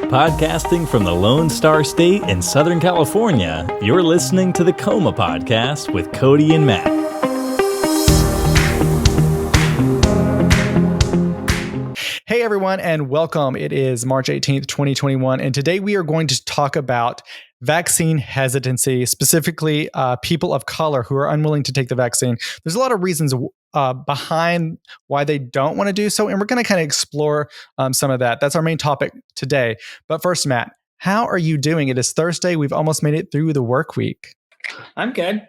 Podcasting from the Lone Star State in Southern California, you're listening to the Coma Podcast with Cody and Matt. Hey everyone, and welcome. It is March 18th, 2021, and today we are going to talk about vaccine hesitancy, specifically people of color who are unwilling to take the vaccine. There's a lot of reasons behind why they don't want to do so, and we're going to kind of explore some of that. That's our main topic today. But first, Matt, how are you doing? It is Thursday. We've almost made it through the work week. I'm good.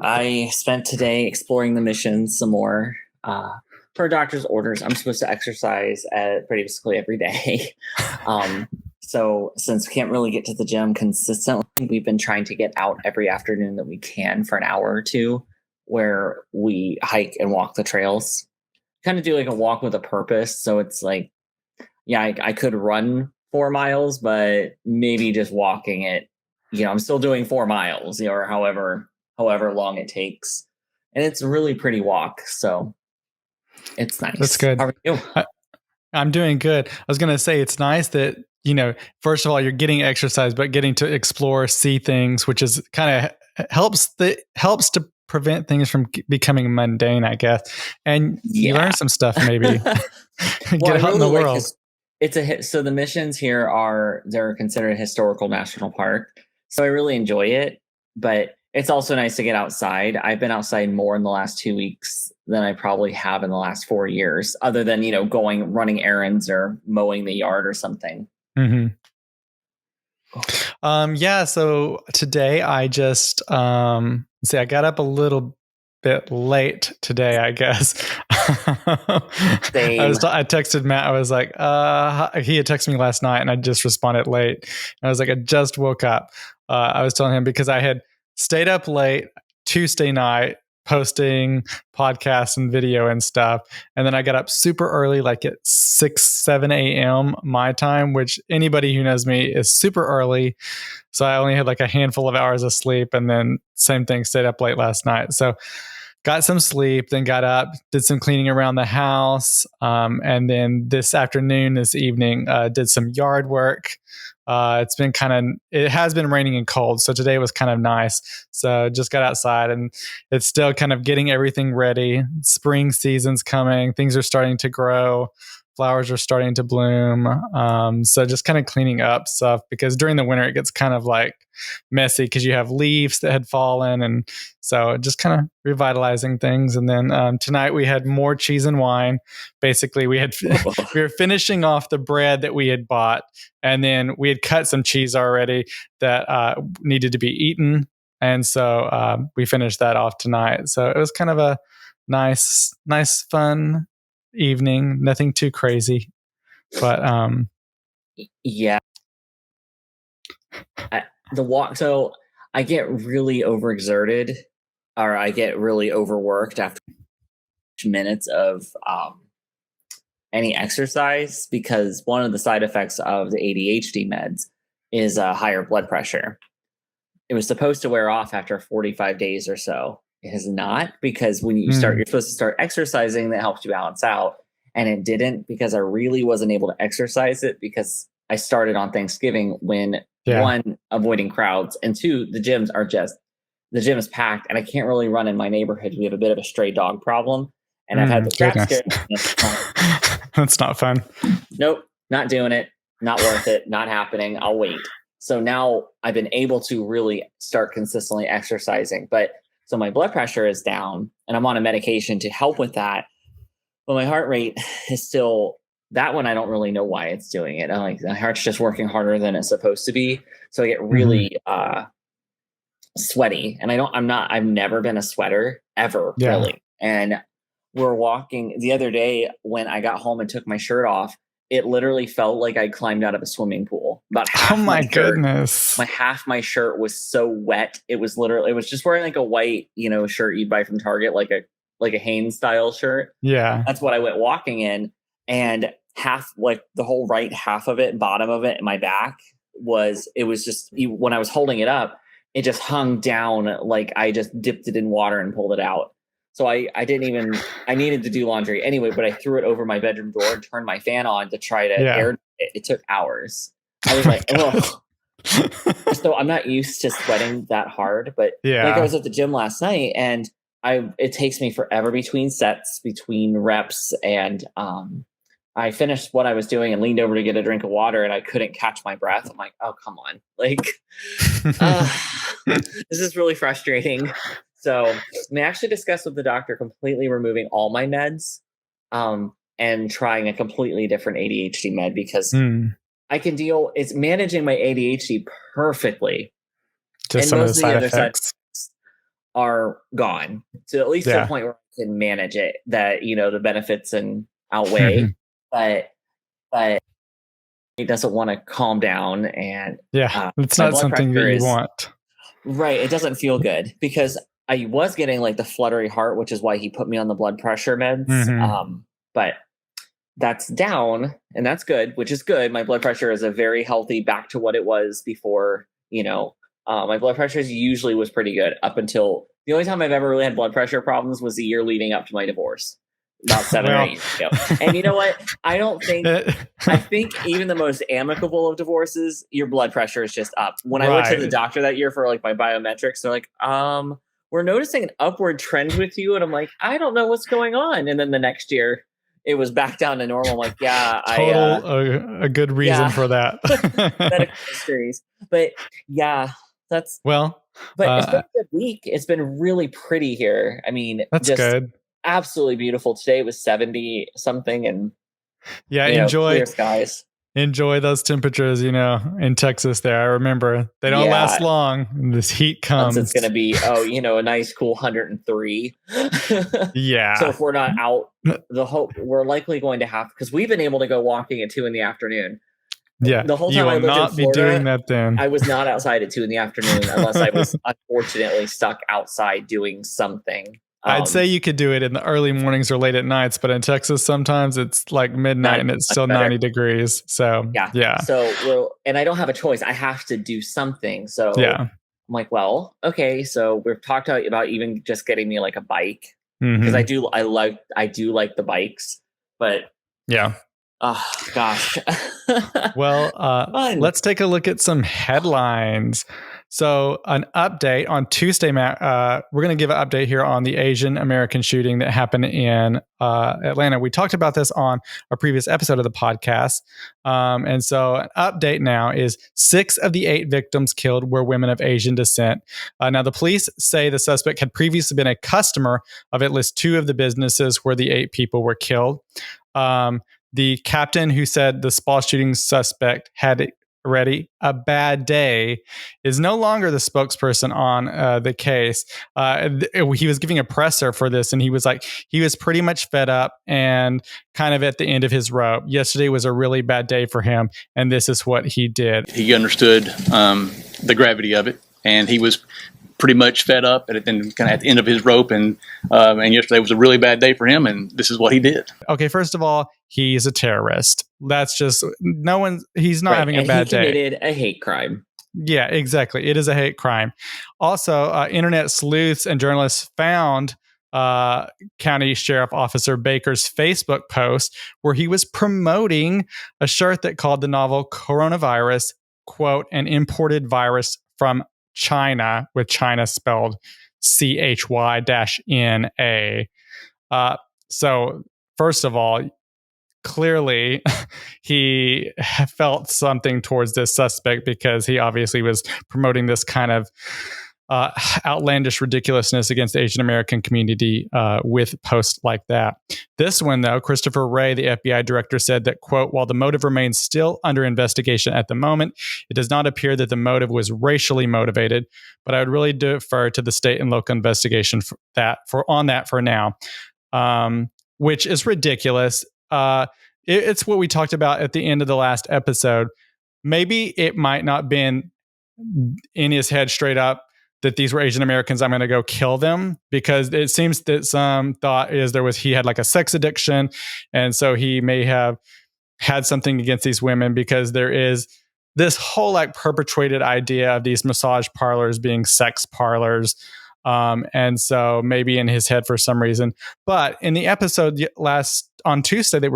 I spent today exploring the missions some more. Per doctor's orders, I'm supposed to exercise basically every day. So since we can't really get to the gym consistently, we've been trying to get out every afternoon that we can for an hour or two, where we hike and walk the trails. Kind of do like a walk with a purpose. So it's like, yeah, I could run 4 miles, but maybe just walking it, I'm still doing 4 miles, or however long it takes. And it's a really pretty walk. So it's nice. That's good. How are you? I'm doing good. I was going to say it's nice that, first of all, you're getting exercise, but getting to explore, see things, which is kind of helps to prevent things from becoming mundane, I guess. And you learn some stuff, maybe. Get out in the world. So the missions here they're considered a historical national park. So I really enjoy it, but it's also nice to get outside. I've been outside more in the last 2 weeks than I probably have in the last 4 years, other than, running errands or mowing the yard or something. Mm-hmm. So today I just, I got up a little bit late today, I guess. I texted Matt. I was like, he had texted me last night and I just responded late. And I was like, I just woke up. I was telling him because I had stayed up late Tuesday night posting podcasts and video and stuff. And then I got up super early, like at 7 a.m. my time, which anybody who knows me is super early. So I only had like a handful of hours of sleep. And then same thing, stayed up late last night. So got some sleep, then got up, did some cleaning around the house. And then this evening, did some yard work. It has been raining and cold. So today was kind of nice. So just got outside and it's still kind of getting everything ready. Spring season's coming. Things are starting to grow. Flowers are starting to bloom. So just kind of cleaning up stuff because during the winter, it gets kind of like messy because you have leaves that had fallen. And so just kind of revitalizing things. And then tonight we had more cheese and wine. Basically, we were finishing off the bread that we had bought. And then we had cut some cheese already that needed to be eaten. And so we finished that off tonight. So it was kind of a nice, fun evening. Nothing too crazy. But yeah. The walk. So I get really overexerted or I get really overworked after minutes of any exercise because one of the side effects of the ADHD meds is higher blood pressure. It was supposed to wear off after 45 days or so. It has not, because when you start, you're supposed to start exercising. That helps you balance out. And it didn't because I really wasn't able to exercise it because I started on Thanksgiving when one, avoiding crowds, and two, the gym is packed and I can't really run in my neighborhood. We have a bit of a stray dog problem. And I've had the crap scared. That's not fun. Nope, not doing it. Not worth it. Not happening. I'll wait. So now I've been able to really start consistently exercising. But so my blood pressure is down and I'm on a medication to help with that. But my heart rate is still, that one I don't really know why it's doing it. My heart's just working harder than it's supposed to be. So I get really sweaty. And I've never been a sweater ever, really. And we're walking the other day when I got home and took my shirt off, it literally felt like I climbed out of a swimming pool. About half goodness. My shirt was so wet. It was just wearing like a white, shirt you'd buy from Target, like a Hanes style shirt. Yeah. That's what I went walking in. And half, like the whole right half of it, bottom of it, and my back was just, when I was holding it up, it just hung down like I just dipped it in water and pulled it out. So I needed to do laundry anyway, but I threw it over my bedroom door and turned my fan on to try to air it. It took hours. I was like, oh. So I'm not used to sweating that hard, but like I was at the gym last night and it takes me forever between sets, between reps, and I finished what I was doing and leaned over to get a drink of water and I couldn't catch my breath. I'm like, oh, come on. Like, this is really frustrating. So I actually discussed with the doctor completely removing all my meds and trying a completely different ADHD med because I can it's managing my ADHD perfectly. Just some of the side effects are gone. So at least to the point where I can manage it, that, the benefits and outweigh, but it doesn't want to calm down. And it's not something that you want. Right. It doesn't feel good because I was getting like the fluttery heart, which is why he put me on the blood pressure meds. But that's down and that's good, which is good. My blood pressure is a very healthy back to what it was before, my blood pressure usually was pretty good up until the only time I've ever really had blood pressure problems was the year leading up to my divorce about 7 or 8 years ago. And you know what? I think even the most amicable of divorces, your blood pressure is just up. When I went to the doctor that year for like my biometrics, they're like, we're noticing an upward trend with you. And I'm like, I don't know what's going on. And then the next year, it was back down to normal. I'm like, a good reason for that. Medical histories. But that's but it's been a good week. It's been really pretty here. I mean, that's good. Absolutely beautiful. Today it was 70 something and enjoy clear skies. Enjoy those temperatures, in Texas there. I remember they don't last long. This heat comes. It's going to be, a nice cool 103. Yeah. So if we're not out, we're likely going to have, because we've been able to go walking at 2 p.m. Yeah. The whole time I lived in Florida, be doing that then. I was not outside at 2 p.m. unless I was unfortunately stuck outside doing something. I'd say you could do it in the early mornings or late at nights, but in Texas, sometimes it's like midnight and it's still 90 degrees. So, yeah. So, and I don't have a choice. I have to do something. So, I'm like, well, okay. So we've talked about even just getting me like a bike because I do like the bikes, but oh gosh. Well, let's take a look at some headlines. So an update on Tuesday, Matt, we're going to give an update here on the Asian American shooting that happened in Atlanta. We talked about this on a previous episode of the podcast. And so an update now is 6 of the 8 victims killed were women of Asian descent. Now, the police say the suspect had previously been a customer of at least 2 of the businesses where the 8 people were killed. The captain who said the spa shooting suspect had a bad day is no longer the spokesperson on the case. He was giving a presser for this, and he was like, he was pretty much fed up and kind of at the end of his rope. Yesterday was a really bad day for him, and this is what he did. He understood the gravity of it, and he was pretty much fed up and kind of at the end of his rope. And yesterday was a really bad day for him, and this is what he did. Okay, first of all, he's a terrorist. That's just he's not having a bad day. He committed a hate crime. Yeah, exactly. It is a hate crime. Also, internet sleuths and journalists found County Sheriff Officer Baker's Facebook post where he was promoting a shirt that called the novel Coronavirus, quote, an imported virus from China, with China spelled CHY-NA. So first of all, clearly he felt something towards this suspect because he obviously was promoting this kind of outlandish ridiculousness against the Asian American community with posts like that. This one, though, Christopher Wray, the FBI director, said that, quote, while the motive remains still under investigation at the moment, it does not appear that the motive was racially motivated, but I would really defer to the state and local investigation on that for now, which is ridiculous. It's what we talked about at the end of the last episode. Maybe it might not been in his head straight up that these were Asian Americans, I'm going to go kill them, because it seems that some thought is he had like a sex addiction. And so he may have had something against these women, because there is this whole like perpetuated idea of these massage parlors being sex parlors. And so maybe in his head for some reason. But in the episode on Tuesday that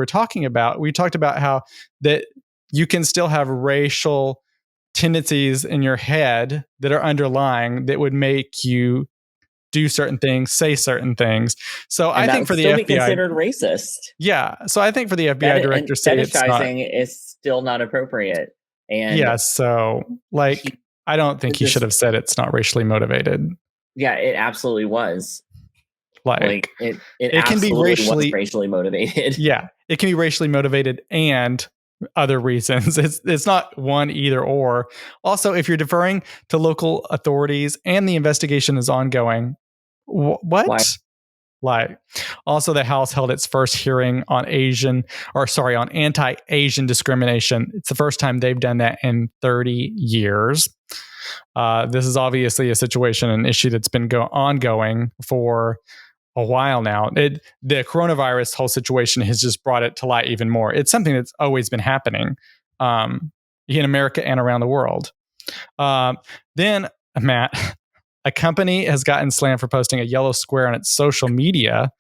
we talked about how that you can still have racial tendencies in your head that are underlying that would make you do certain things, say certain things. So And I that think would for the still be FBI, considered racist. yeah. So I think for the FBI director to say it's not, Fetishizing is still not appropriate. And yeah. So like, I don't think he should have said it's not racially motivated. yeah, it absolutely was. Like it can be absolutely was racially motivated. Yeah, it can be racially motivated and other reasons. It's not one either or. Also, if you're deferring to local authorities and the investigation is ongoing, what? Why? Like, also, the House held its first hearing on on anti-Asian discrimination. It's the first time they've done that in 30 years. This is obviously a situation, an issue that's been ongoing for a while now. The coronavirus whole situation has just brought it to light even more. It's something that's always been happening in America and around the world. Then, Matt, a company has gotten slammed for posting a yellow square on its social media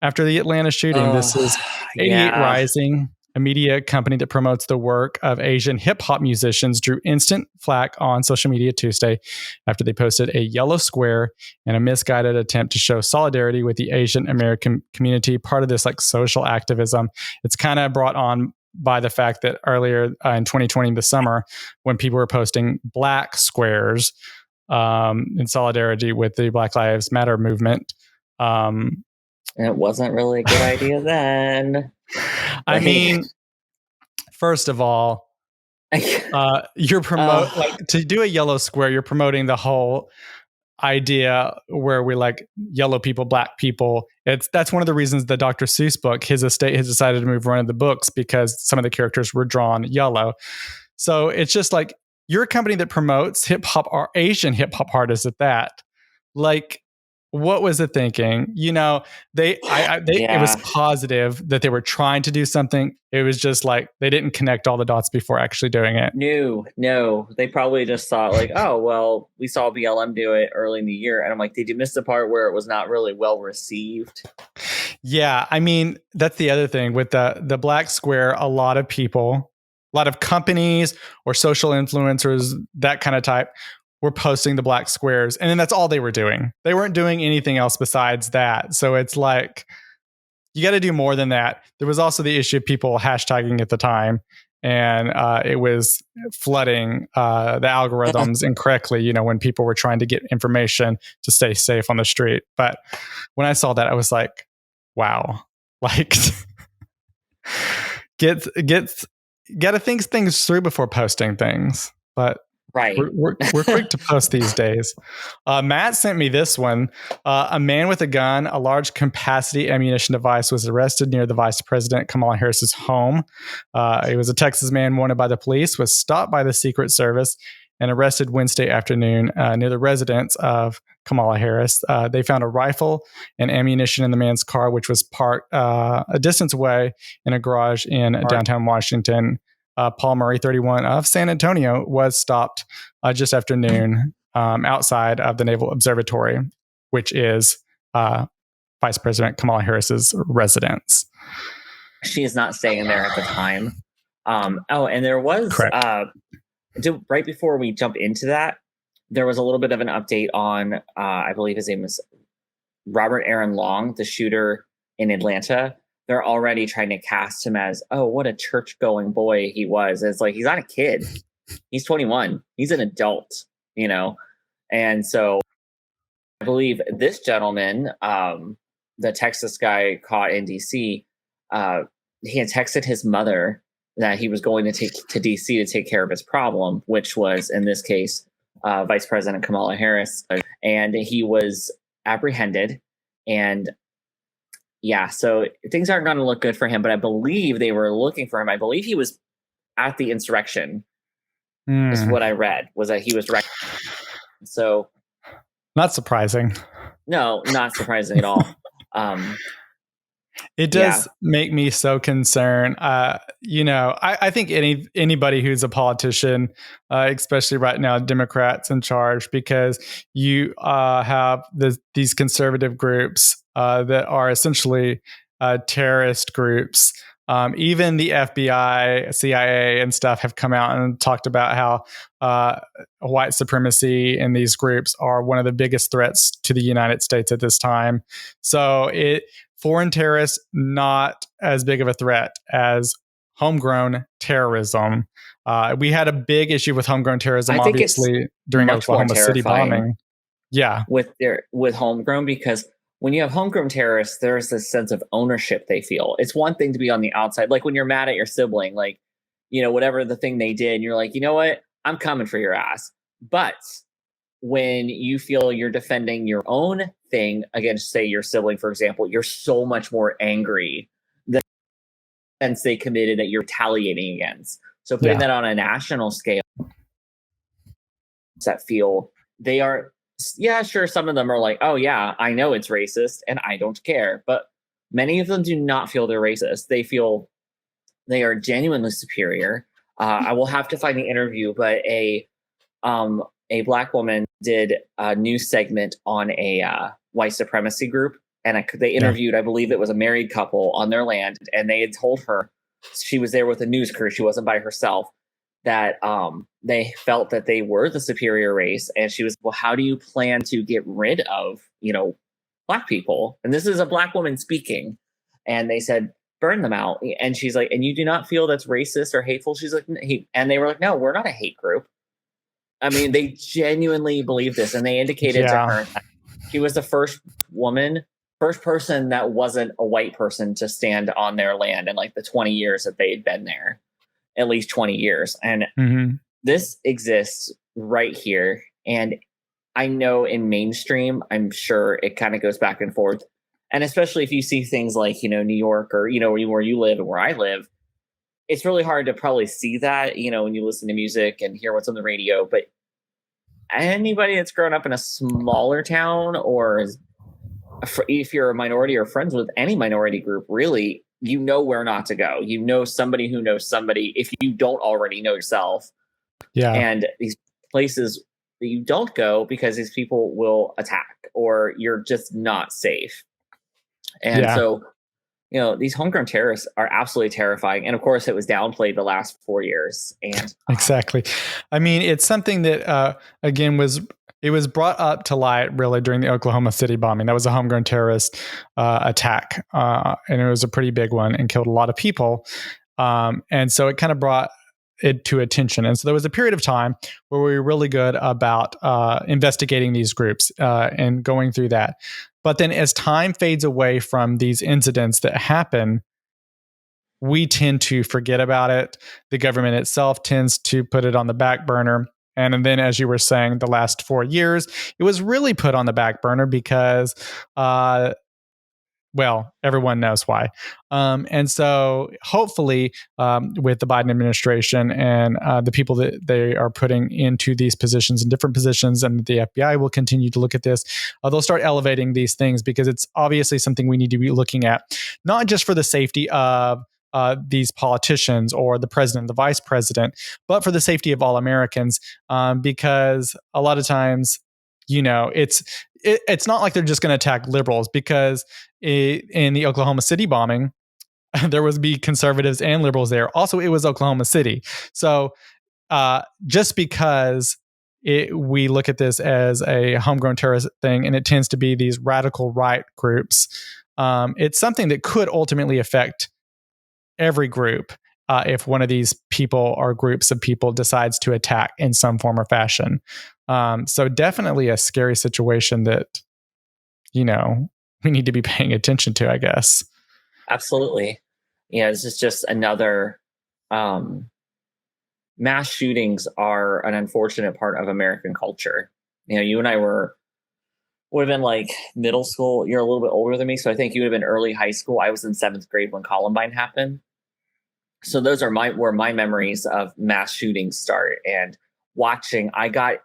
after the Atlanta shooting. This is 88 Rising, a media company that promotes the work of Asian hip hop musicians, drew instant flack on social media Tuesday after they posted a yellow square in a misguided attempt to show solidarity with the Asian American community, part of this like social activism. It's kind of brought on by the fact that earlier in 2020, in the summer, when people were posting black squares in solidarity with the Black Lives Matter movement. It wasn't really a good idea then. I mean, first of all, you're to do a yellow square, you're promoting the whole idea where we like yellow people, black people. That's one of the reasons the Dr. Seuss book, his estate has decided to move one of the books because some of the characters were drawn yellow. So it's just like, you're a company that promotes hip hop or Asian hip hop artists at that. Like, what was the thinking? You know, it was positive that they were trying to do something. It was just like they didn't connect all the dots before actually doing it. No, they probably just thought like, oh well, we saw BLM do it early in the year, and I'm like, did you miss the part where it was not really well received? Yeah, I mean, that's the other thing with the black square. A lot of people, a lot of companies or social influencers, that kind of type, were posting the black squares. And then that's all they were doing. They weren't doing anything else besides that. So it's like, you got to do more than that. There was also the issue of people hashtagging at the time. And it was flooding the algorithms incorrectly, you know, when people were trying to get information to stay safe on the street. But when I saw that, I was like, wow, like got to think things through before posting things. But right, we're quick to post these days. Matt sent me this one. A man with a gun, a large capacity ammunition device, was arrested near the Vice President Kamala Harris's home. It was a Texas man wanted by the police, was stopped by the Secret Service and arrested Wednesday afternoon near the residence of Kamala Harris. They found a rifle and ammunition in the man's car, which was parked a distance away in a garage in downtown Washington. Paul Murray, 31, of San Antonio, was stopped just after noon outside of the Naval Observatory, which is Vice President Kamala Harris's residence. She is not staying there at the time. And there was right before we jump into that, there was a little bit of an update on, I believe his name is Robert Aaron Long, the shooter in Atlanta. They're already trying to cast him as, oh, what a church-going boy he was. It's like, he's not a kid. He's 21. He's an adult, you know? And so I believe this gentleman, the Texas guy caught in D.C., he had texted his mother that he was going to take to D.C. to take care of his problem, which was, in this case, Vice President Kamala Harris. And he was apprehended. And yeah, so things aren't going to look good for him, but I believe they were looking for him. I believe he was at the insurrection, is what I read, was that he was So, not surprising. No, not surprising at all. It does make me so concerned. You know, I think anybody who's a politician, especially right now, Democrats in charge, because you have these conservative groups that are essentially terrorist groups Even the FBI, CIA, and stuff have come out and talked about how white supremacy in these groups are one of the biggest threats to the United States at this time. So foreign terrorists, not as big of a threat as homegrown terrorism. We had a big issue with homegrown terrorism, I think it's obviously, during much more Oklahoma City terrifying. bombing. Yeah. With homegrown, because when you have homegrown terrorists, there's this sense of ownership they feel. It's one thing to be on the outside, like when you're mad at your sibling, like, whatever the thing they did, and you're like, you know what, I'm coming for your ass. But when you feel you're defending your own thing against, say, your sibling, for example, you're so much more angry than the offense they committed that you're retaliating against. So putting that on a national scale, that feel they are. Yeah, sure. Some of them are like, oh, yeah, I know it's racist and I don't care. But many of them do not feel they're racist. They feel they are genuinely superior. I will have to find the interview, but a Black woman did a news segment on a white supremacy group. And they interviewed, I believe it was a married couple on their land. And they had told her, she was there with a news crew, she wasn't by herself, that they felt that they were the superior race. And she was, well, how do you plan to get rid of, Black people? And this is a Black woman speaking. And they said, burn them out. And she's like, and you do not feel that's racist or hateful? She's like, and they were like, no, we're not a hate group. I mean, they genuinely believe this. And they indicated to her that she was the first person that wasn't a white person to stand on their land in like the 20 years that they had been there. At least 20 years. And this exists right here. And I know in mainstream, I'm sure it kind of goes back and forth. And especially if you see things like, New York or, where you live and where I live, it's really hard to probably see that, when you listen to music and hear what's on the radio. But anybody that's grown up in a smaller town, or if you're a minority or friends with any minority group, really, where not to go. Somebody who knows somebody if you don't already know yourself. Yeah. And these places that you don't go because these people will attack or you're just not safe. And so, these homegrown terrorists are absolutely terrifying. And of course, it was downplayed the last 4 years. And exactly. I mean, it's something that, again, it was brought up to light really during the Oklahoma City bombing. That was a homegrown terrorist attack. And it was a pretty big one and killed a lot of people. And so it kind of brought it to attention. And so there was a period of time where we were really good about investigating these groups and going through that. But then as time fades away from these incidents that happen, we tend to forget about it. The government itself tends to put it on the back burner. And then, as you were saying, the last 4 years, it was really put on the back burner because, everyone knows why. And so hopefully with the Biden administration and the people that they are putting into these positions in different positions, and the FBI will continue to look at this, they'll start elevating these things because it's obviously something we need to be looking at, not just for the safety of these politicians or the president, the vice president, but for the safety of all Americans, because a lot of times, it's not like they're just going to attack liberals, because in the Oklahoma City bombing, there was be conservatives and liberals there. Also, it was Oklahoma City. So just because we look at this as a homegrown terrorist thing, and it tends to be these radical right groups, it's something that could ultimately affect every group if one of these people or groups of people decides to attack in some form or fashion. So definitely a scary situation that, we need to be paying attention to, I guess. Absolutely. This is just another, mass shootings are an unfortunate part of American culture. You and I would have been like middle school. You're a little bit older than me, so I think you would have been early high school. I was in 7th grade when Columbine happened. So those are where my memories of mass shootings start. And watching, I got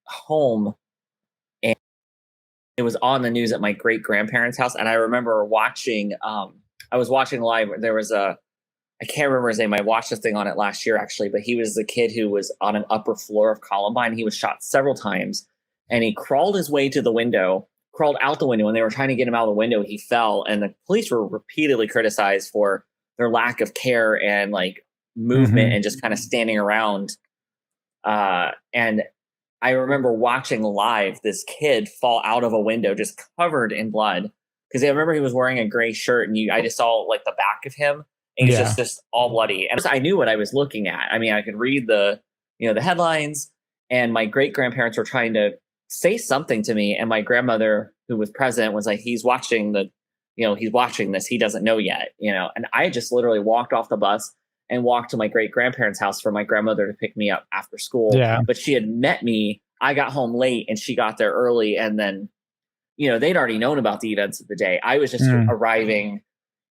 home and it was on the news at my great grandparents' house. And I remember watching, I was watching live. There was I can't remember his name. I watched this thing on it last year, actually, but he was the kid who was on an upper floor of Columbine. He was shot several times and he crawled his way to the window, crawled out the window. When they were trying to get him out of the window, he fell. And the police were repeatedly criticized for their lack of care and like movement and just kind of standing around. And I remember watching live this kid fall out of a window just covered in blood, because I remember he was wearing a gray shirt, and I just saw like the back of him, and he's just all bloody. And I knew what I was looking at. I mean, I could read the headlines, and my great grandparents were trying to say something to me, and my grandmother, who was present, was like, he's watching this, he doesn't know yet, and I just literally walked off the bus and walked to my great grandparents' house for my grandmother to pick me up after school. But she had met me. I got home late and she got there early, and then they'd already known about the events of the day. I was just arriving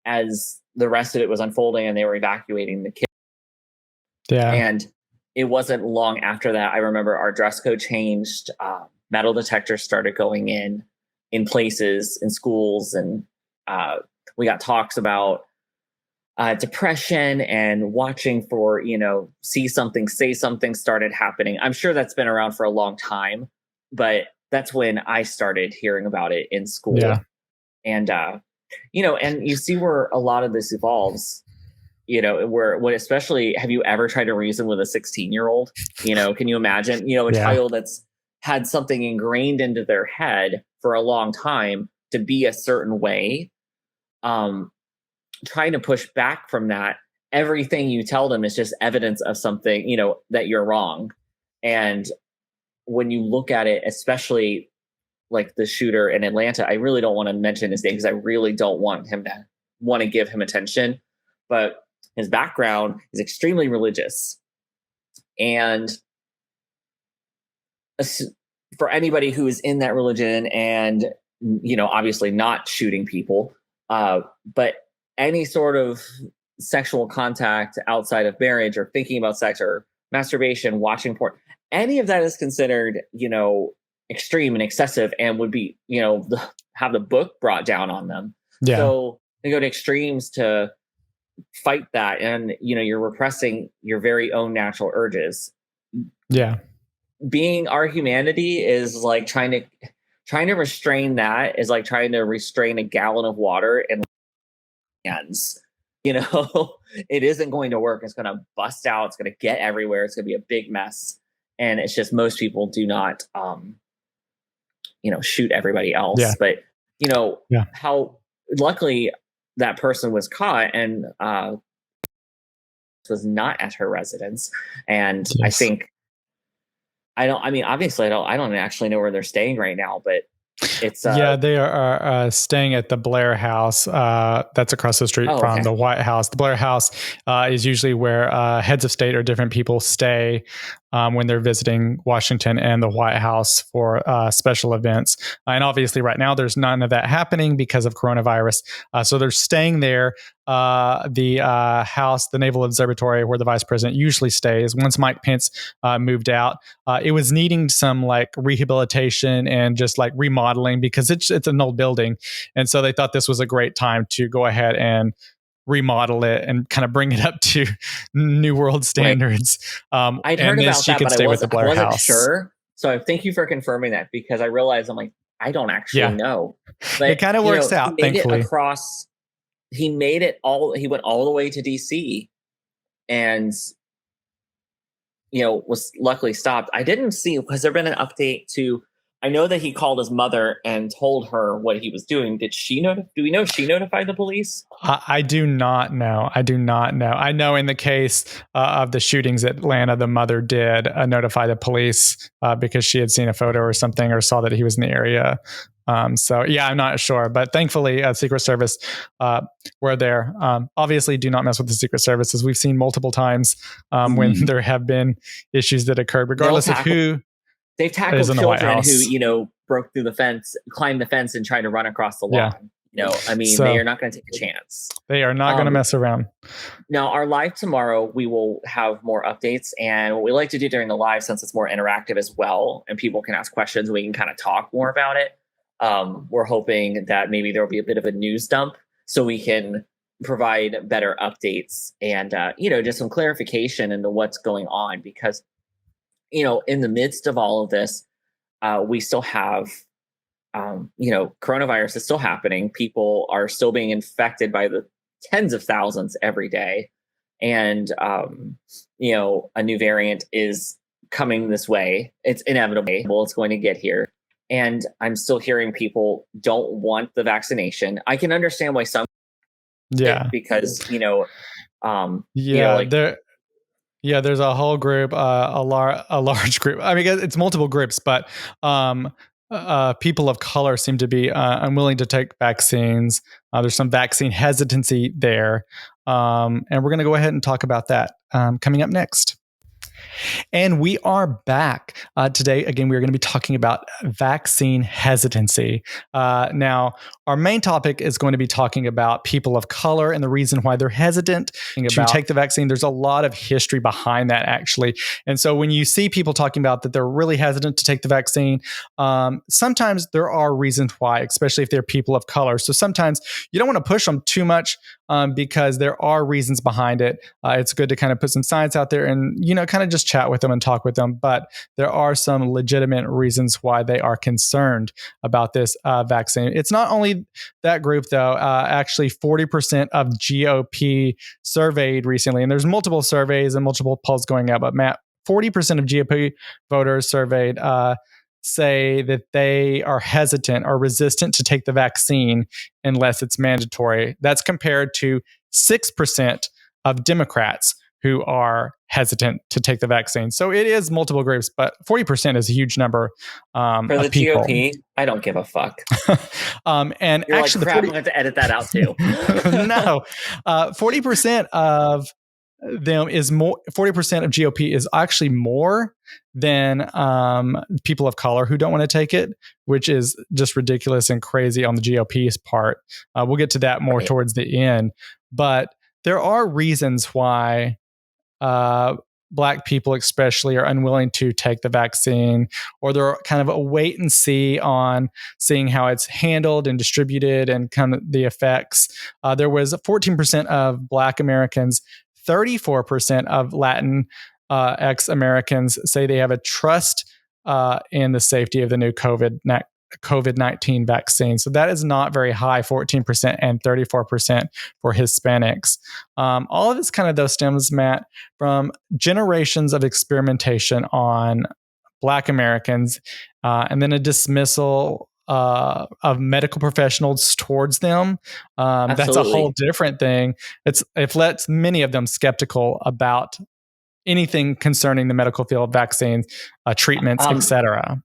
as the rest of it was unfolding, and they were evacuating the kids. And it wasn't long after that, I remember our dress code changed. Metal detectors started going in places, in schools, and we got talks about depression, and watching for, see something, say something started happening. I'm sure that's been around for a long time, but that's when I started hearing about it in school. And, and you see where a lot of this evolves, especially, have you ever tried to reason with a 16-year-old? Can you imagine, a child that's had something ingrained into their head for a long time to be a certain way, trying to push back from that. Everything you tell them is just evidence of something, that you're wrong. And when you look at it, especially like the shooter in Atlanta, I really don't want to mention his name because I really don't want to give him attention, but his background is extremely religious. And for anybody who is in that religion and, obviously not shooting people, but any sort of sexual contact outside of marriage, or thinking about sex, or masturbation, watching porn, any of that is considered, extreme and excessive, and would be, have the book brought down on them. So they go to extremes to fight that. And, you're repressing your very own natural urges. Being our humanity is like trying to restrain that is like trying to restrain a gallon of water in hands. It isn't going to work. It's going to bust out. It's going to get everywhere. It's going to be a big mess. And it's just, most people do not, shoot everybody else. But, how luckily that person was caught and was not at her residence. And I think, obviously I don't actually know where they're staying right now, but it's they are staying at the Blair House. That's across the street from the White House. The Blair House is usually where heads of state or different people stay when they're visiting Washington and the White House for special events. And obviously right now there's none of that happening because of coronavirus. So they're staying there. The house, the Naval Observatory, where the vice president usually stays. Once Mike Pence moved out, it was needing some like rehabilitation and just like remodeling, because it's an old building. And so they thought this was a great time to go ahead and remodel it and kind of bring it up to New World standards. I'd heard about that, but I wasn't sure. So thank you for confirming that, because I realized I'm like, I don't actually know. But it kind of works out, thankfully. He made it all. He went all the way to DC, and was luckily stopped. I didn't see, has there been an update to? I know that he called his mother and told her what he was doing. Did she know? Do we know if she notified the police? I do not know. I know in the case of the shootings at Atlanta, the mother did notify the police because she had seen a photo or something, or saw that he was in the area. So I'm not sure, but thankfully Secret Service were there. Obviously do not mess with the Secret Service, as we've seen multiple times when there have been issues that occurred, regardless of who. They've tackled children who, broke through the fence, climbed the fence, and tried to run across the lawn. They are not going to take a chance. They are not going to mess around. Now, our live tomorrow, we will have more updates. And what we like to do during the live, since it's more interactive as well, and people can ask questions, we can kind of talk more about it. We're hoping that maybe there will be a bit of a news dump, so we can provide better updates and, just some clarification into what's going on, because in the midst of all of this, we still have, coronavirus is still happening. People are still being infected by the tens of thousands every day. And, a new variant is coming this way. It's inevitable. It's going to get here. And I'm still hearing people don't want the vaccination. I can understand why some, because, there's a whole group, a large group. I mean, it's multiple groups, but people of color seem to be unwilling to take vaccines. There's some vaccine hesitancy there. And we're going to go ahead and talk about that coming up next. And we are back today. Again, we're going to be talking about vaccine hesitancy. Now, our main topic is going to be talking about people of color and the reason why they're hesitant to take the vaccine. There's a lot of history behind that, actually. And so when you see people talking about that they're really hesitant to take the vaccine, sometimes there are reasons why, especially if they're people of color. So sometimes you don't want to push them too much because there are reasons behind it. It's good to kind of put some science out there and, kind of just chat with them and talk with them. But there are some legitimate reasons why they are concerned about this vaccine. It's not only that group, though. Actually, 40% of GOP surveyed recently, and there's multiple surveys and multiple polls going out, but Matt, 40% of GOP voters surveyed say that they are hesitant or resistant to take the vaccine unless it's mandatory. That's compared to 6% of Democrats who are hesitant to take the vaccine. So it is multiple groups, but 40% is a huge number for the people. GOP. I don't give a fuck. And you're actually, like, crap, I'm going to have to edit that out too. No, 40% of them is more. 40% of GOP is actually more than people of color who don't want to take it, which is just ridiculous and crazy on the GOP's part. We'll get to that more towards the end, but there are reasons why Black people especially are unwilling to take the vaccine, or they're kind of a wait and see on seeing how it's handled and distributed and kind of the effects. There was 14% of Black Americans, 34% of Latin ex-Americans say they have a trust in the safety of the new COVID-19 vaccine. So that is not very high, 14% and 34% for Hispanics. All of this kind of though stems, Matt, from generations of experimentation on Black Americans and then a dismissal of medical professionals towards them. That's a whole different thing. It lets many of them skeptical about anything concerning the medical field, vaccines, treatments, etc.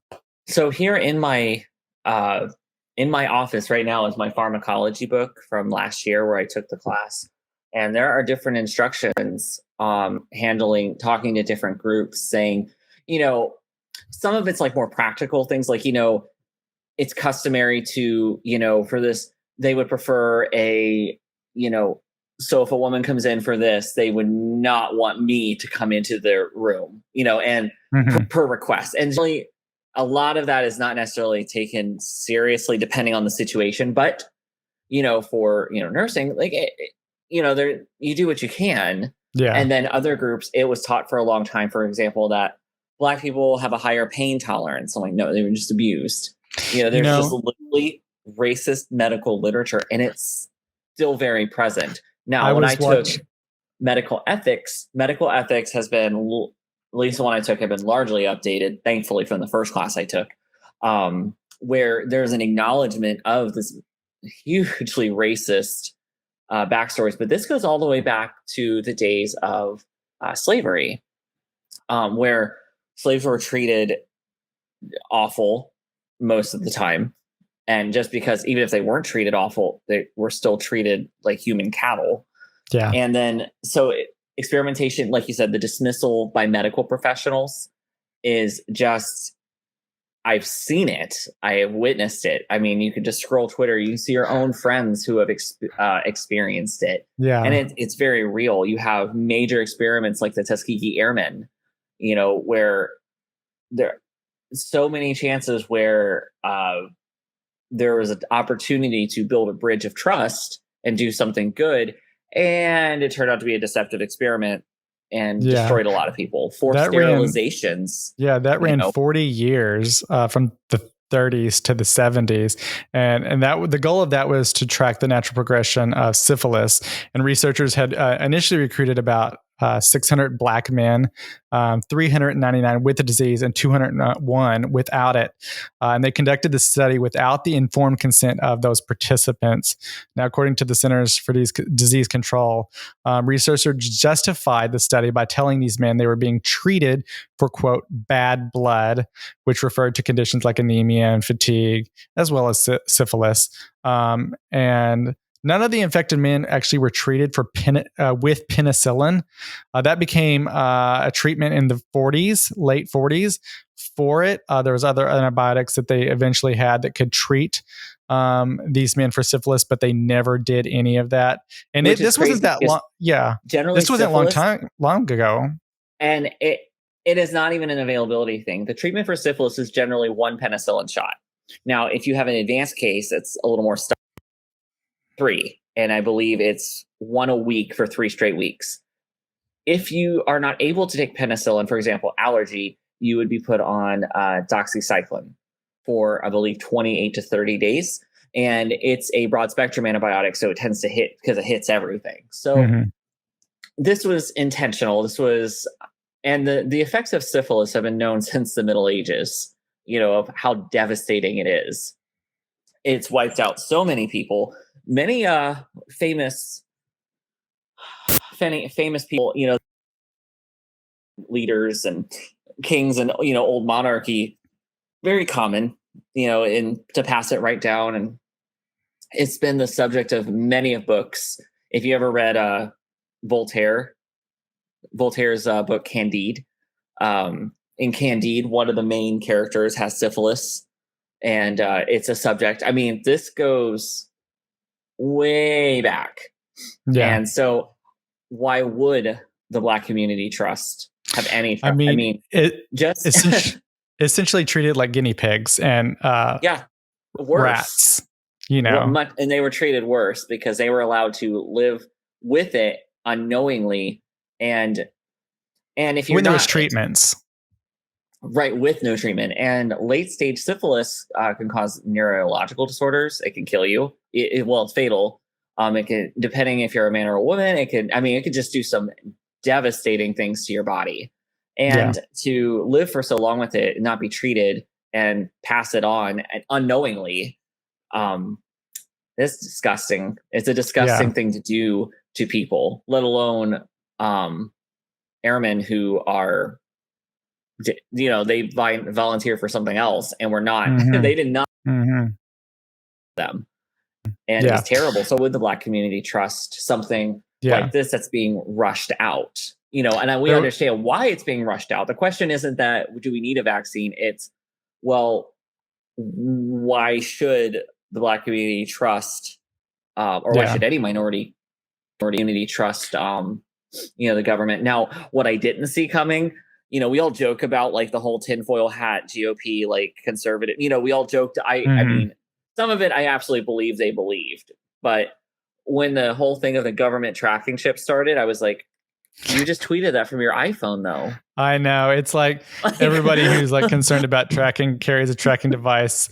So here in my office right now is my pharmacology book from last year where I took the class, and there are different instructions talking to different groups, saying, some of it's like more practical things, like, it's customary to, for this, they would prefer so if a woman comes in for this, they would not want me to come into their room, and per request. And really, a lot of that is not necessarily taken seriously depending on the situation, but, for, nursing, like, there, you do what you can. Yeah. And then other groups, it was taught for a long time, for example, that Black people have a higher pain tolerance. I'm like, no, they were just abused. There's just literally racist medical literature, and it's still very present. Now, when I took medical ethics has been, at least the one I took, had been largely updated, thankfully, from the first class I took, where there's an acknowledgement of this hugely racist backstories. But this goes all the way back to the days of slavery, where slaves were treated awful most of the time. And just because even if they weren't treated awful, they were still treated like human cattle. Yeah. And then, experimentation, like you said, the dismissal by medical professionals is just, I've seen it. I have witnessed it. I mean, you could just scroll Twitter. You can see your own friends who have experienced it. Yeah. And it's very real. You have major experiments like the Tuskegee Airmen, where there are so many chances where there was an opportunity to build a bridge of trust and do something good. And it turned out to be a deceptive experiment and destroyed a lot of people. Forced sterilizations. That ran 40 years from the 30s to the 70s, and that the goal of that was to track the natural progression of syphilis. And researchers had initially recruited about 600 Black men, 399 with the disease, and 201 without it. And they conducted the study without the informed consent of those participants. Now, according to the Centers for Disease Control, researchers justified the study by telling these men they were being treated for, quote, bad blood, which referred to conditions like anemia and fatigue, as well as syphilis. And none of the infected men actually were treated with penicillin. That became a treatment in the 40s, late 40s for it. There was other antibiotics that they eventually had that could treat these men for syphilis, but they never did any of that. And this wasn't that long. Yeah, generally this wasn't long ago. And it is not even an availability thing. The treatment for syphilis is generally one penicillin shot. Now, if you have an advanced case, it's a little more stuff. 3, and I believe it's 1 a week for 3 straight weeks. If you are not able to take penicillin, for example, allergy, you would be put on doxycycline for, I believe, 28 to 30 days. And it's a broad spectrum antibiotic, so it tends to hit because it hits everything. So this was intentional. And the effects of syphilis have been known since the Middle Ages, of how devastating it is. It's wiped out so many people. Many famous people, leaders and kings and old monarchy, very common, to pass it right down. And it's been the subject of many of books. If you ever read Voltaire's book Candide, in Candide, one of the main characters has syphilis, and it's a subject. I mean, this goes way back. Yeah. And so why would the Black Community Trust have any? I mean, it just essentially treated like guinea pigs and worse. Rats, and they were treated worse because they were allowed to live with it unknowingly. And if you're when there was treatments. Right, with no treatment. And late stage syphilis can cause neurological disorders. It can kill you. It's fatal. It can, depending if you're a man or a woman, it could just do some devastating things to your body. And to live for so long with it and not be treated and pass it on unknowingly, it's disgusting. It's a disgusting thing to do to people, let alone airmen who are, they volunteer for something else, and we're not. They did not them, and it's terrible. So would the Black Community Trust something like this that's being rushed out? We understand why it's being rushed out. The question isn't that do we need a vaccine? It's why should the Black Community Trust, or why should any minority community trust, the government? Now, what I didn't see coming. We all joke about like the whole tinfoil hat GOP, like conservative, we all joked. I mean, some of it I absolutely believe they believed. But when the whole thing of the government tracking chip started, I was like, you just tweeted that from your iPhone, though. I know. It's like everybody who's like concerned about tracking carries a tracking device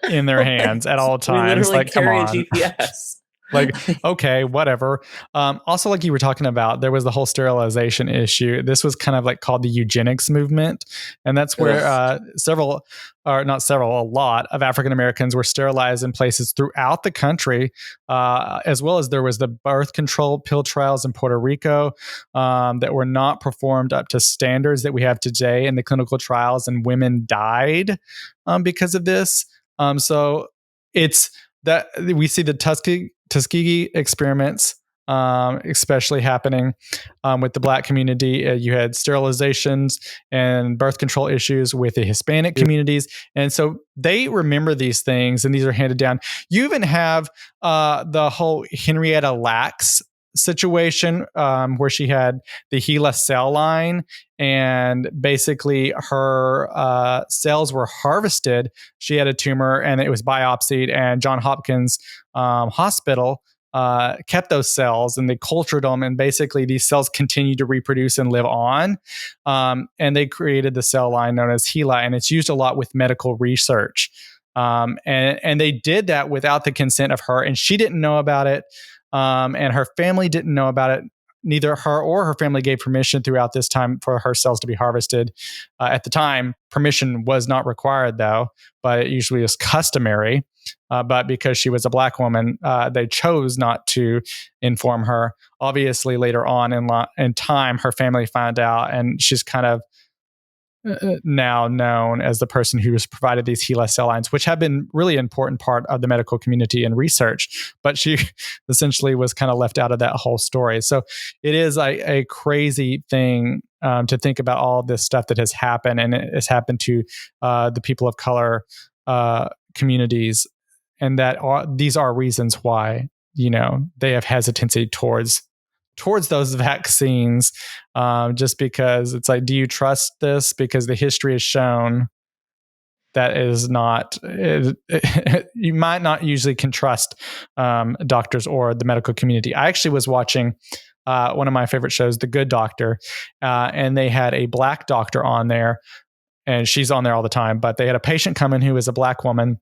in their hands at all times. Like, come on. GPS. Like, okay, whatever. Also, like you were talking about, there was the whole sterilization issue. This was kind of like called the eugenics movement. And that's where a lot of African Americans were sterilized in places throughout the country, as well as there was the birth control pill trials in Puerto Rico that were not performed up to standards that we have today in the clinical trials, and women died because of this. So it's that we see the Tuskegee experiments, especially happening with the Black community. You had sterilizations and birth control issues with the Hispanic communities. And so they remember these things, and these are handed down. You even have the whole Henrietta Lacks situation where she had the HeLa cell line, and basically her cells were harvested. She had a tumor and it was biopsied, and Johns Hopkins Hospital kept those cells, and they cultured them, and basically these cells continue to reproduce and live on. And they created the cell line known as HeLa, and it's used a lot with medical research. And they did that without the consent of her, and she didn't know about it, and her family didn't know about it. Neither her or her family gave permission throughout this time for her cells to be harvested. At the time, permission was not required, though, but it usually is customary. But because she was a Black woman, they chose not to inform her. Obviously, later on in time, her family found out, and she's kind of now known as the person who has provided these HeLa cell lines, which have been really important part of the medical community and research. But she essentially was kind of left out of that whole story. So it is a crazy thing to think about all of this stuff that has happened, and it has happened to the people of color communities, and these are reasons why they have hesitancy towards those vaccines, just because it's like, do you trust this? Because the history has shown that is not, you might not usually can trust doctors or the medical community. I actually was watching one of my favorite shows, The Good Doctor, and they had a Black doctor on there, and she's on there all the time, but they had a patient come in who was a Black woman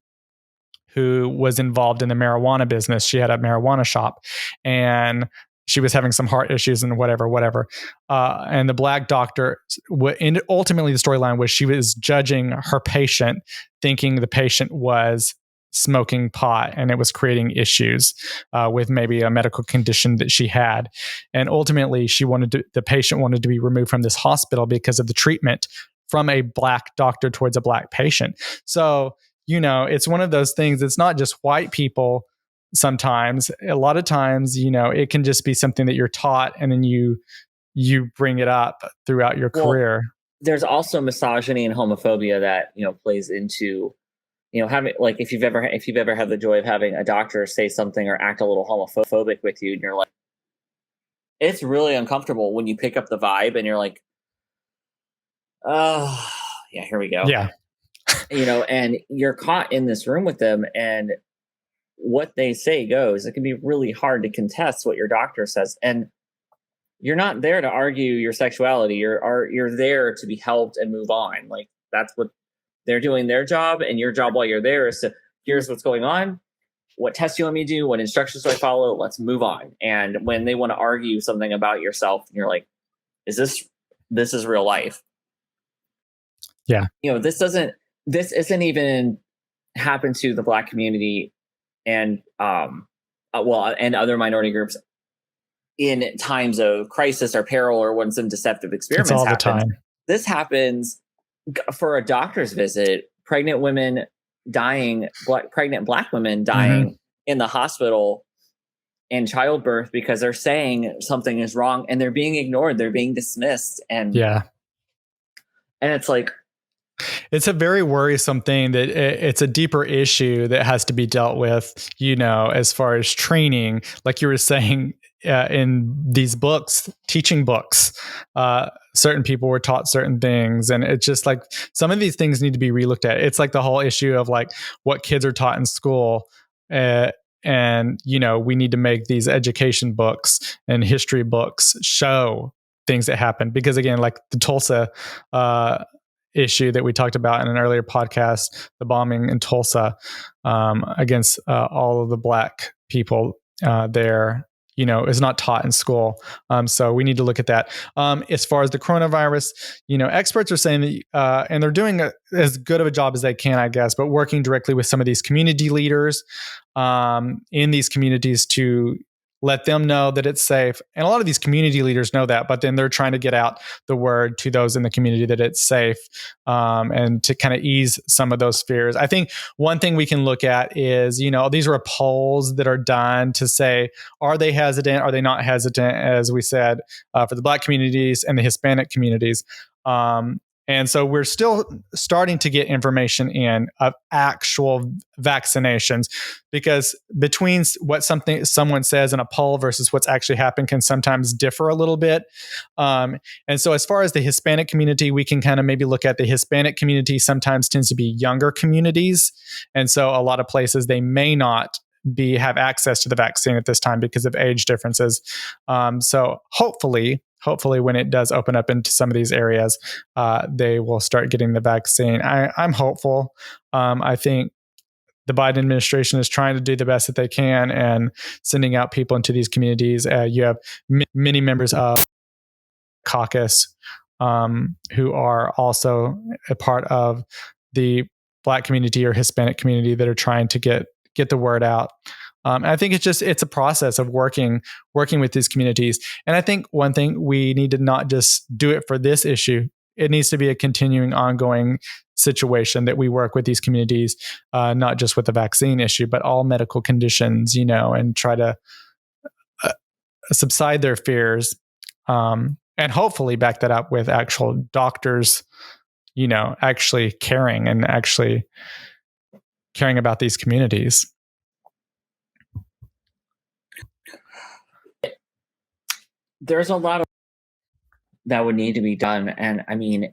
who was involved in the marijuana business. She had a marijuana shop, and she was having some heart issues and whatever. And the Black doctor, and ultimately the storyline was she was judging her patient, thinking the patient was smoking pot and it was creating issues with maybe a medical condition that she had. And ultimately the patient wanted to be removed from this hospital because of the treatment from a Black doctor towards a Black patient. So, it's one of those things. It's not just white people. Sometimes, a lot of times, it can just be something that you're taught, and then you bring it up throughout your career. There's also misogyny and homophobia that plays into having, like, if you've ever had the joy of having a doctor say something or act a little homophobic with you, and you're like, it's really uncomfortable when you pick up the vibe, and you're like, oh yeah, here we go. Yeah. And you're caught in this room with them, and what they say goes. It can be really hard to contest what your doctor says, and you're not there to argue your sexuality. You're there to be helped and move on. Like, that's what they're doing their job, and your job while you're there is to, here's what's going on. What tests you want me to do? What instructions do I follow? Let's move on. And when they want to argue something about yourself, you're like, this is real life. Yeah. This isn't even happened to the Black community and and other minority groups in times of crisis or peril, or when some deceptive experiments happen. It's all the time. This happens for a doctor's visit. Pregnant women dying, pregnant Black women dying in the hospital in childbirth because they're saying something is wrong, and they're being ignored. They're being dismissed. And it's like, it's a very worrisome thing that it's a deeper issue that has to be dealt with, as far as training, like you were saying, in these books, teaching books, certain people were taught certain things. And it's just like, some of these things need to be relooked at. It's like the whole issue of like what kids are taught in school. And, we need to make these education books and history books show things that happen. Because again, like the Tulsa, issue that we talked about in an earlier podcast, the bombing in Tulsa against all of the Black people there, is not taught in school. So we need to look at that. As far as the coronavirus, experts are saying that, and they're doing as good of a job as they can, I guess, but working directly with some of these community leaders in these communities to let them know that it's safe. And a lot of these community leaders know that, but then they're trying to get out the word to those in the community that it's safe, and to kind of ease some of those fears. I think one thing we can look at is, these are polls that are done to say, are they hesitant? Are they not hesitant? As we said, for the Black communities and the Hispanic communities. And so we're still starting to get information in of actual vaccinations, because between what someone says in a poll versus what's actually happened can sometimes differ a little bit. And so as far as the Hispanic community, we can kind of maybe look at the Hispanic community sometimes tends to be younger communities. And so a lot of places they may not have access to the vaccine at this time because of age differences. So hopefully when it does open up into some of these areas, they will start getting the vaccine. I'm hopeful. I think the Biden administration is trying to do the best that they can and sending out people into these communities. You have many members of caucus who are also a part of the Black community or Hispanic community that are trying to get the word out. I think it's a process of working with these communities. And I think one thing, we need to not just do it for this issue. It needs to be a continuing, ongoing situation that we work with these communities, not just with the vaccine issue, but all medical conditions, and try to subside their fears, and hopefully back that up with actual doctors, actually caring about these communities. There's a lot of that would need to be done. And I mean,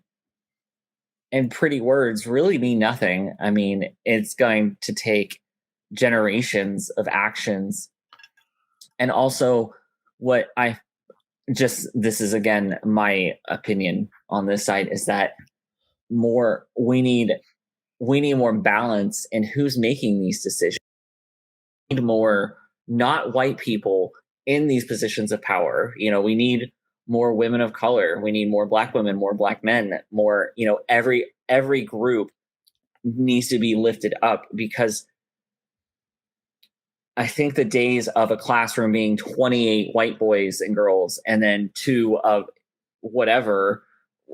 and pretty words really mean nothing. I mean, it's going to take generations of actions. And also this is again, my opinion on this side, is that we need more balance in who's making these decisions. We need more not white people in these positions of power. We need more women of color. We need more Black women, more Black men, more, every group needs to be lifted up, because I think the days of a classroom being 28 white boys and girls and then 2 of whatever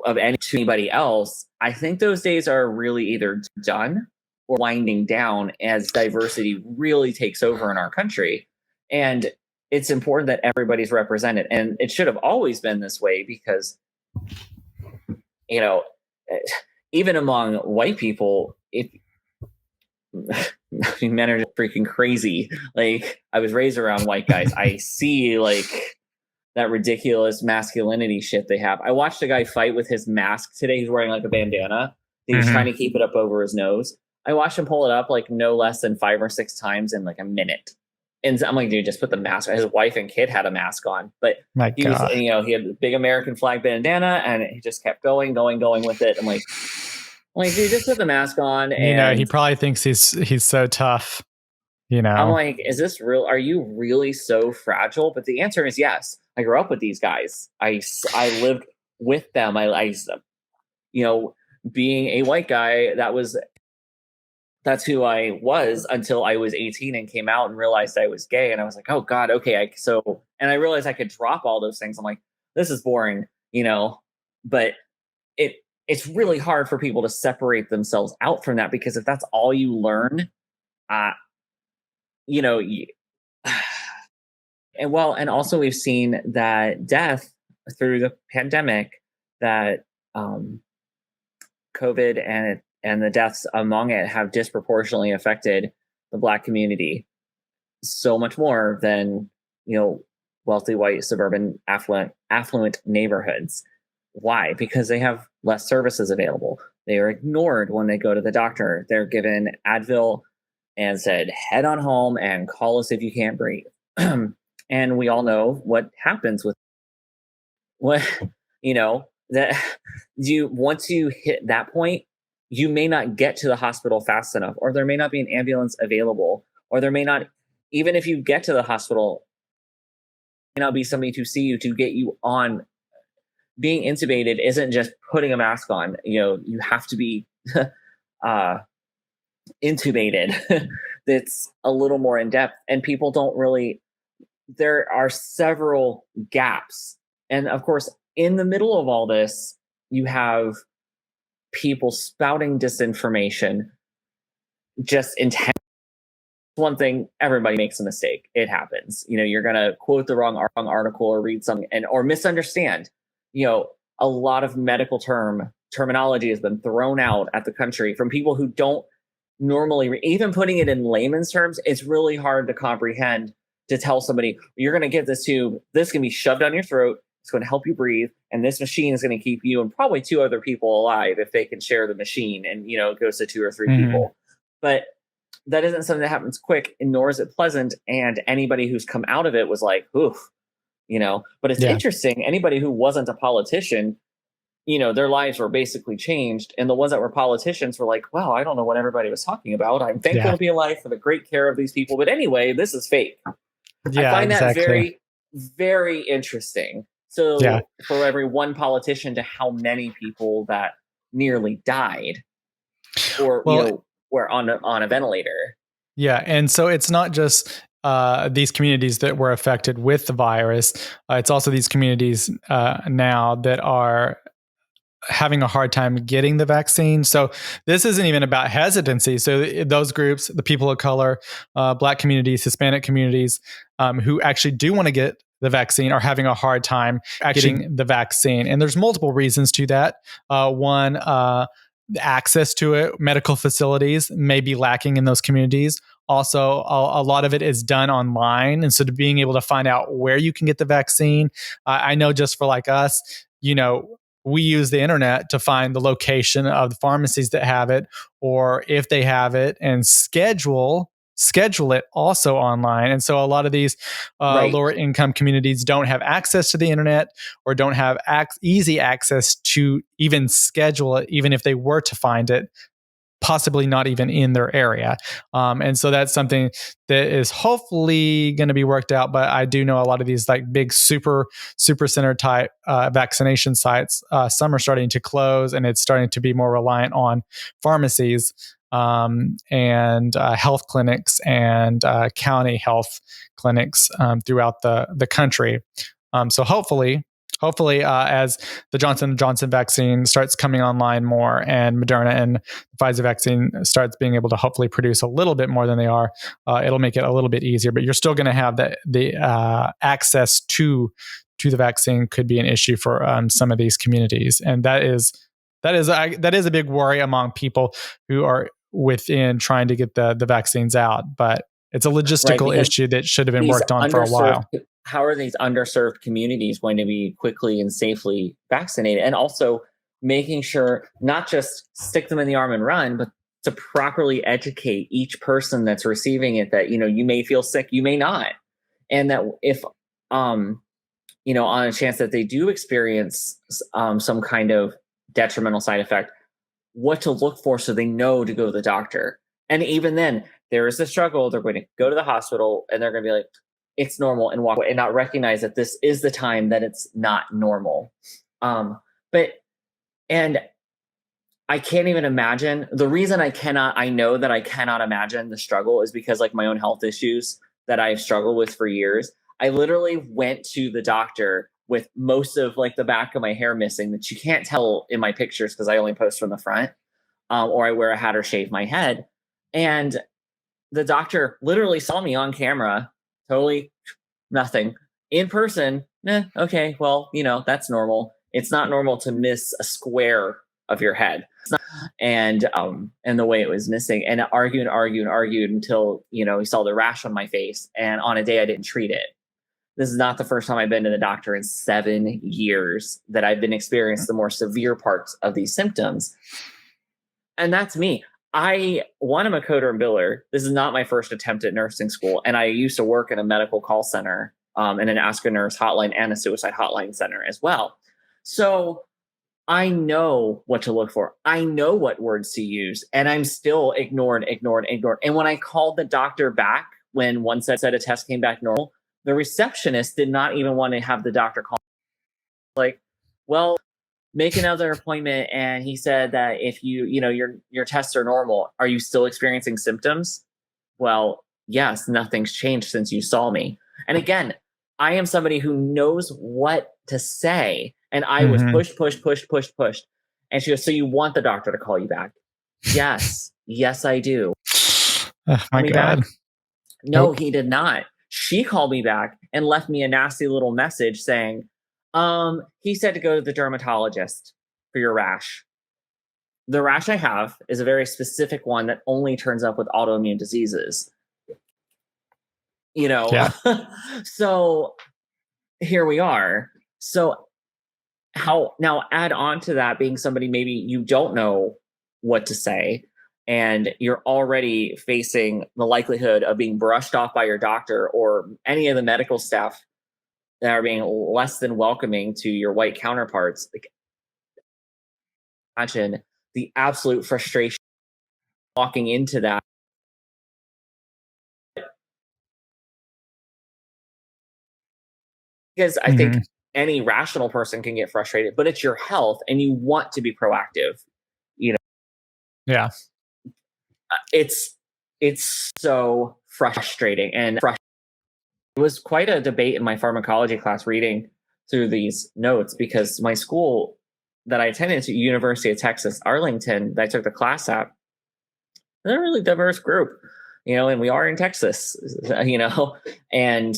of anybody else, I think those days are really either done or winding down as diversity really takes over in our country. And it's important that everybody's represented. And it should have always been this way, because, even among white people, men are just freaking crazy. Like, I was raised around white guys. I see that ridiculous masculinity shit they have. I watched a guy fight with his mask today. He's wearing a bandana. He's trying to keep it up over his nose. I watched him pull it up no less than 5 or 6 times in a minute. And I'm like, dude, just put the mask on. His wife and kid had a mask on, but he was, he had a big American flag bandana, and he just kept going with it. I'm like, dude, just put the mask on. And he probably thinks he's so tough. I'm like, is this real? Are you really so fragile? But the answer is yes. I grew up with these guys. I lived with them. I being a white guy, that's who I was until I was 18 and came out and realized I was gay. And I was like, oh God, okay. And I realized I could drop all those things. I'm like, this is boring, but it's really hard for people to separate themselves out from that, because if that's all you learn, and also we've seen that death through the pandemic, that COVID and the deaths among it have disproportionately affected the Black community so much more than, wealthy, white, suburban, affluent neighborhoods. Why? Because they have less services available. They are ignored when they go to the doctor. They're given Advil and said, head on home and call us if you can't breathe. And we all know what happens with that once you hit that point, you may not get to the hospital fast enough, or there may not be an ambulance available, or there may not, even if you get to the hospital, there may not be somebody to see you to get you on. Being intubated isn't just putting a mask on. You have to be intubated. That's a little more in depth, and people don't really. There are several gaps, and of course, in the middle of all this, you have people spouting disinformation, just intent. One thing, everybody makes a mistake. It happens. You're gonna quote the wrong article or read something or misunderstand. A lot of medical terminology has been thrown out at the country from people who don't normally even putting it in layman's terms. It's really hard to comprehend, to tell somebody, you're going to get this tube. This can be shoved down your throat. It's going to help you breathe. And this machine is going to keep you and probably 2 other people alive if they can share the machine. And, it goes to 2 or 3 people. But that isn't something that happens quick, and nor is it pleasant. And anybody who's come out of it was like, oof, but it's interesting. Anybody who wasn't a politician their lives were basically changed. And the ones that were politicians were like, wow, I don't know what everybody was talking about. I'm thankful to be alive for the great care of these people. But anyway, this is fake. I find that very, very interesting. So for every one politician to how many people that nearly died or, were on a ventilator. Yeah. And so it's not just these communities that were affected with the virus. It's also these communities now that are having a hard time getting the vaccine. So this isn't even about hesitancy. So those groups, the people of color, Black communities, Hispanic communities, who actually do want to get the vaccine are having a hard time getting the vaccine. And there's multiple reasons to that. One, access to it, medical facilities may be lacking in those communities. Also, a lot of it is done online. And so to being able to find out where you can get the vaccine, I know just for like us, we use the internet to find the location of the pharmacies that have it, or if they have it, and schedule it also online. And so a lot of these lower income communities don't have access to the internet or don't have easy access to even schedule it, even if they were to find it, possibly not even in their area. And so that's something that is hopefully going to be worked out. But I do know a lot of these like big super center type vaccination sites, some are starting to close, and it's starting to be more reliant on pharmacies and health clinics and county health clinics throughout the country. So hopefully, as the Johnson & Johnson vaccine starts coming online more, and Moderna and the Pfizer vaccine starts being able to hopefully produce a little bit more than they are, it'll make it a little bit easier. But you're still going to have the access to the vaccine could be an issue for some of these communities, and that is a big worry among people who are within trying to get the vaccines out. But it's a logistical issue that should have been worked on for a while. How are these underserved communities going to be quickly and safely vaccinated? And also making sure not just stick them in the arm and run, but to properly educate each person that's receiving it that, you may feel sick, you may not. And that if, on a chance that they do experience some kind of detrimental side effect, what to look for so they know to go to the doctor. And even then, there is a struggle. They're going to go to the hospital and they're going to be like, it's normal, and walk away and not recognize that this is the time that it's not normal. And I can't even imagine. The reason I know that I cannot imagine the struggle is because like my own health issues that I've struggled with for years. I literally went to the doctor with most of like the back of my hair missing that you can't tell in my pictures because I only post from the front, or I wear a hat or shave my head. And the doctor literally saw me on camera. Totally nothing. In person, okay, well, that's normal. It's not normal to miss a square of your head. And the way it was missing, and argued until, he saw the rash on my face, and on a day I didn't treat it. This is not the first time I've been to the doctor in 7 years that I've been experiencing the more severe parts of these symptoms. And that's me. I'm a coder and biller. This is not my first attempt at nursing school. And I used to work in a medical call center and an Ask a Nurse hotline and a suicide hotline center as well. So I know what to look for. I know what words to use. And I'm still ignored. And when I called the doctor back, when one said a test came back normal, the receptionist did not even want to have the doctor call. Like, well, make another appointment. And he said that if your tests are normal, are you still experiencing symptoms? Well, yes, nothing's changed since you saw me. And again, I am somebody who knows what to say. And I was pushed. And she goes, so you want the doctor to call you back? Yes, I do. Oh my God. Back. No, He did not. She called me back and left me a nasty little message saying, he said to go to the dermatologist for your rash. The rash I have is a very specific one that only turns up with autoimmune diseases. Yeah. So here we are. So how now add on to that being somebody maybe you don't know what to say, and you're already facing the likelihood of being brushed off by your doctor or any of the medical staff that are being less than welcoming to your white counterparts. Like, imagine the absolute frustration walking into that. Because I think any rational person can get frustrated, but it's your health and you want to be proactive. Yeah. It's so frustrating. And it was quite a debate in my pharmacology class reading through these notes, because my school that I attended, to University of Texas, Arlington, that I took the class at, they're a really diverse group, and we are in Texas, and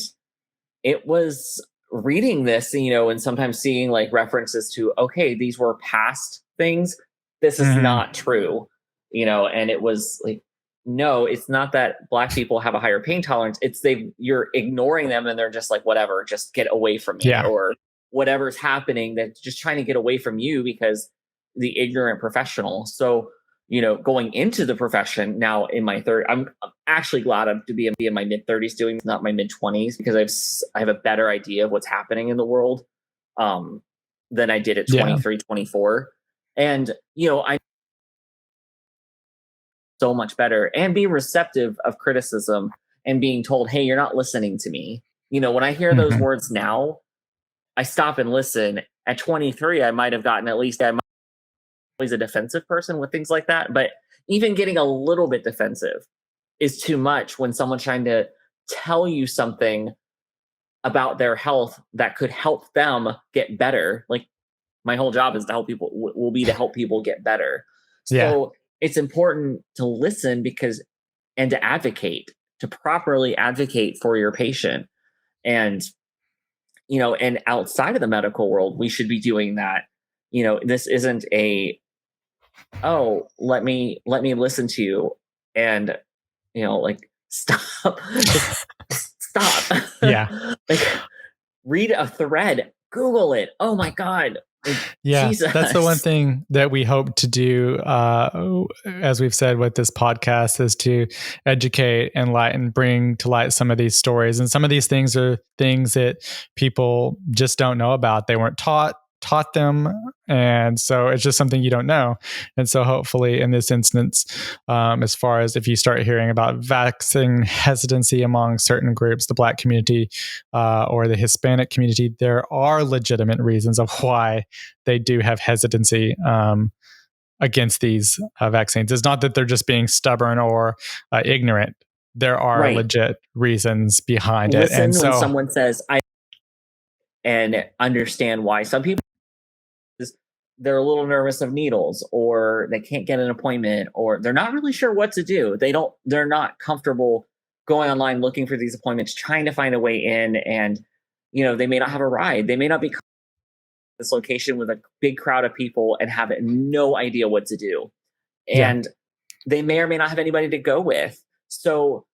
it was reading this, and sometimes seeing like references to, okay, these were past things. This is not true, and it was like, no, it's not that Black people have a higher pain tolerance. It's you're ignoring them and they're just like, whatever, just get away from me, or whatever's happening, that's just trying to get away from you because the ignorant professional. So, going into the profession now in my I'm actually glad to be in my mid 30s doing, not my mid 20s, because I have a better idea of what's happening in the world than I did at 23, 24. And, I so much better and be receptive of criticism and being told, hey, you're not listening to me. When I hear those words now, I stop and listen. At 23, I might have gotten, at least I'm always a defensive person with things like that. But even getting a little bit defensive is too much when someone's trying to tell you something about their health that could help them get better. Like, my whole job is to help people, will be to help people get better. So it's important to listen and to advocate, to properly advocate for your patient. And, and outside of the medical world, we should be doing that. This isn't let me listen to you and, like, stop, stop. Like, read a thread, Google it. Oh my God. Jesus. That's the one thing that we hope to do, as we've said with this podcast, is to educate, enlighten, bring to light some of these stories. And some of these things are things that people just don't know about. They weren't taught them, and so it's just something you don't know. And so hopefully in this instance, as far as if you start hearing about vaccine hesitancy among certain groups, the Black community or the Hispanic community, there are legitimate reasons of why they do have hesitancy against these vaccines. It's not that they're just being stubborn or ignorant. There are legit reasons behind it. And so when someone says, and understand why. Some people, they're a little nervous of needles, or they can't get an appointment, or they're not really sure what to do. They're not comfortable going online looking for these appointments, trying to find a way in, and they may not have a ride. They may not be this location with a big crowd of people and have no idea what to do. And they may or may not have anybody to go with. So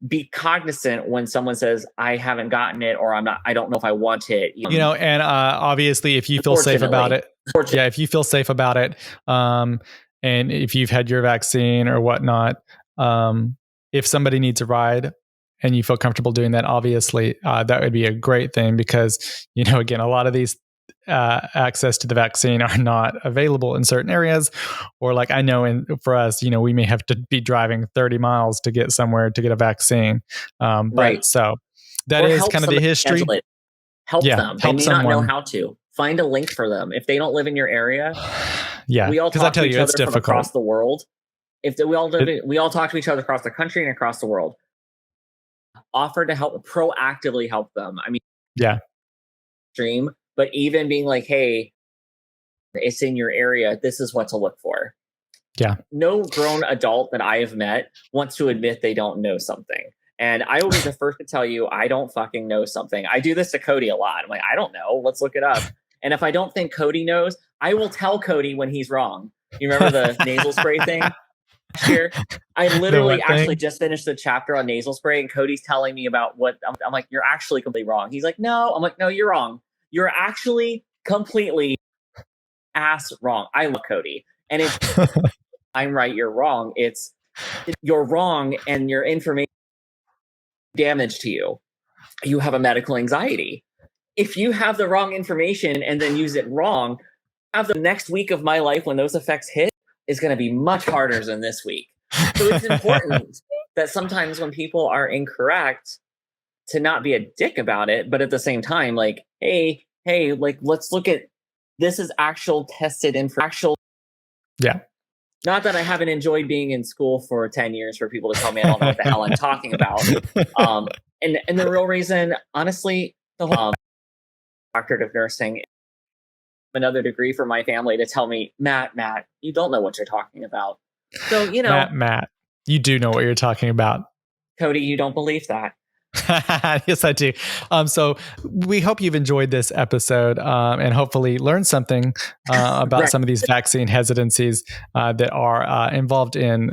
be cognizant when someone says, I haven't gotten it, or I don't know if I want it. And obviously if you feel safe about it, if you feel safe about it, and if you've had your vaccine or whatnot, if somebody needs a ride and you feel comfortable doing that, obviously that would be a great thing, because, again, a lot of these access to the vaccine are not available in certain areas, or like I know for us, we may have to be driving 30 miles to get somewhere to get a vaccine. But so that is kind of the history. Help them. They may not know how to. Find a link for them. If they don't live in your area, we all talk to each other from across the world. We all talk to each other across the country and across the world. Offer to help, proactively help them. I mean, stream, but even being like, hey, it's in your area, this is what to look for. No grown adult that I have met wants to admit they don't know something. And I will be the first to tell you, I don't fucking know something. I do this to Cody a lot. I'm like, I don't know. Let's look it up. And if I don't think Cody knows, I will tell Cody when he's wrong. You remember the nasal spray thing last year? I literally actually just finished the chapter on nasal spray, and Cody's telling me about what I'm like, you're actually completely wrong. He's like, no. I'm like, no, you're wrong. You're actually completely ass wrong. I love Cody. And it's I'm right, you're wrong. You're wrong, and your information damage to you. You have a medical anxiety. If you have the wrong information and then use it wrong, have the next week of my life when those effects hit is going to be much harder than this week. So it's important that sometimes when people are incorrect, to not be a dick about it, but at the same time, like, hey, like, let's look at this is actual tested and actual. Yeah. Not that I haven't enjoyed being in school for 10 years for people to tell me I don't know what the hell I'm talking about. And the real reason, honestly, the whole doctorate of nursing, another degree for my family to tell me, Matt, you don't know what you're talking about. So, you know, Matt, you do know what you're talking about. Cody, you don't believe that. Yes, I do. So we hope you've enjoyed this episode and hopefully learned something about some of these vaccine hesitancies that are involved in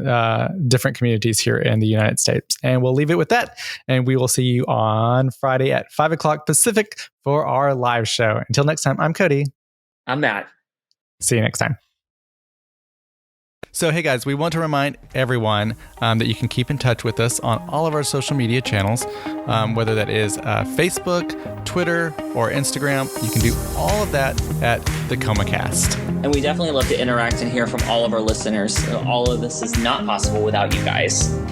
different communities here in the United States. And we'll leave it with that. And we will see you on Friday at 5:00 Pacific for our live show. Until next time, I'm Cody. I'm Matt. See you next time. So, hey guys, we want to remind everyone that you can keep in touch with us on all of our social media channels, whether that is Facebook, Twitter, or Instagram. You can do all of that at the ComaCast. And we definitely love to interact and hear from all of our listeners. All of this is not possible without you guys.